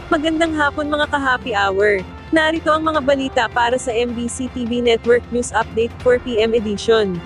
Magandang hapon mga ka-happy hour. Narito ang mga balita para sa MBC TV Network News Update 4 PM edition.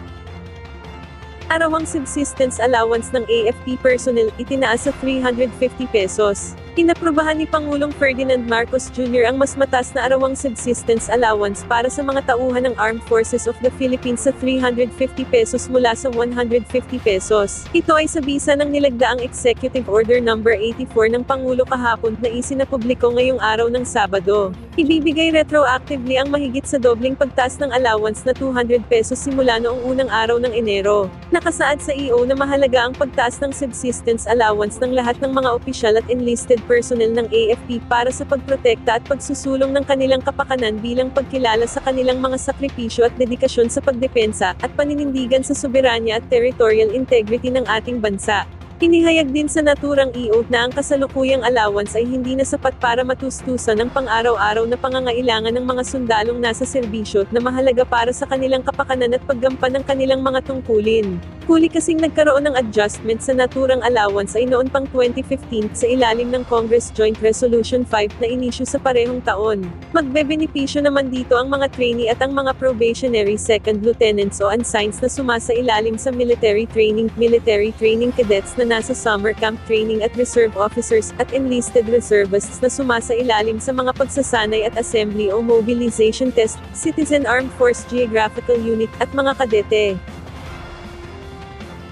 Arawang subsistence allowance ng AFP personnel itinaas sa 350 pesos. Inaprubahan ni Pangulong Ferdinand Marcos Jr. ang mas mataas na arawang subsistence allowance para sa mga tauhan ng Armed Forces of the Philippines sa 350 pesos mula sa 150 pesos. Ito ay sa bisa ng nilagdaang Executive Order No. 84 ng Pangulo kahapon na isinapubliko ngayong araw ng Sabado. Ibibigay retroactively ang mahigit sa dobling pagtaas ng allowance na 200 pesos simula noong unang araw ng Enero. Nakasaad sa EO na mahalaga ang pagtaas ng subsistence allowance ng lahat ng mga opisyal at enlisted personnel ng AFP para sa pagprotekta at pagsusulong ng kanilang kapakanan bilang pagkilala sa kanilang mga sakripisyo at dedikasyon sa pagdepensa at paninindigan sa soberanya at territorial integrity ng ating bansa. Inihayag din sa naturang EO na ang kasalukuyang allowance ay hindi na sapat para matustusan ng pang-araw-araw na pangangailangan ng mga sundalong nasa serbisyo na mahalaga para sa kanilang kapakanan at paggampan ng kanilang mga tungkulin. Huli kasing nagkaroon ng adjustment sa naturang allowance ay noon pang 2015 sa ilalim ng Congress Joint Resolution 5 na inisyu sa parehong taon. Magbebenepisyo naman dito ang mga trainee at ang mga probationary second lieutenants o ensigns na sumasa ilalim sa military training cadets na nasa summer camp training at reserve officers at enlisted reservists na sumasa ilalim sa mga pagsasanay at assembly o mobilization test, Citizen Armed Force Geographical Unit at mga kadete.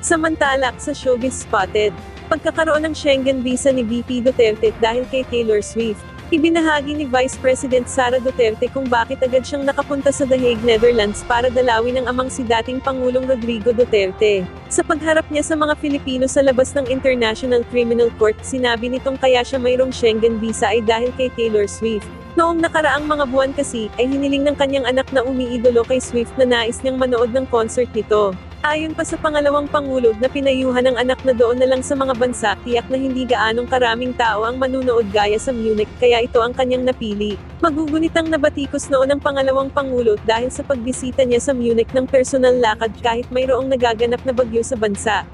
Samantala, sa showbiz spotted, pagkakaroon ng Schengen visa ni VP Duterte dahil kay Taylor Swift. Ibinahagi ni Vice President Sara Duterte kung bakit agad siyang nakapunta sa The Hague, Netherlands para dalawin ang amang si dating Pangulong Rodrigo Duterte. Sa pagharap niya sa mga Filipino sa labas ng International Criminal Court, sinabi nitong kaya siya mayroong Schengen visa ay dahil kay Taylor Swift. Noong nakaraang mga buwan kasi, ay hiniling ng kanyang anak na umiidolo kay Swift na nais niyang manood ng concert nito. Ayon pa sa pangalawang pangulo na pinayuhan ng anak na doon na lang sa mga bansa, tiyak na hindi gaanong karaming tao ang manunood gaya sa Munich, kaya ito ang kanyang napili. Magugunitang nabatikos noon ang pangalawang pangulo dahil sa pagbisita niya sa Munich ng personal lakad kahit mayroong nagaganap na bagyo sa bansa.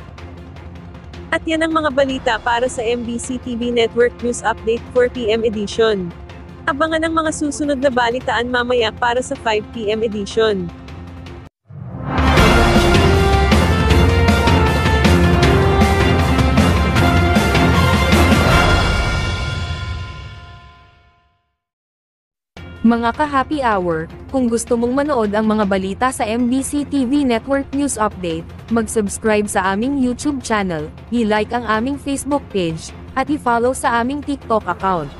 At yan ang mga balita para sa MBC TV Network News Update 4 PM edition. Abangan ang mga susunod na balitaan mamaya para sa 5 PM edition. Mga ka-happy hour, kung gusto mong manood ang mga balita sa MBC TV Network News Update, mag-subscribe sa aming YouTube channel, i-like ang aming Facebook page, at i-follow sa aming TikTok account.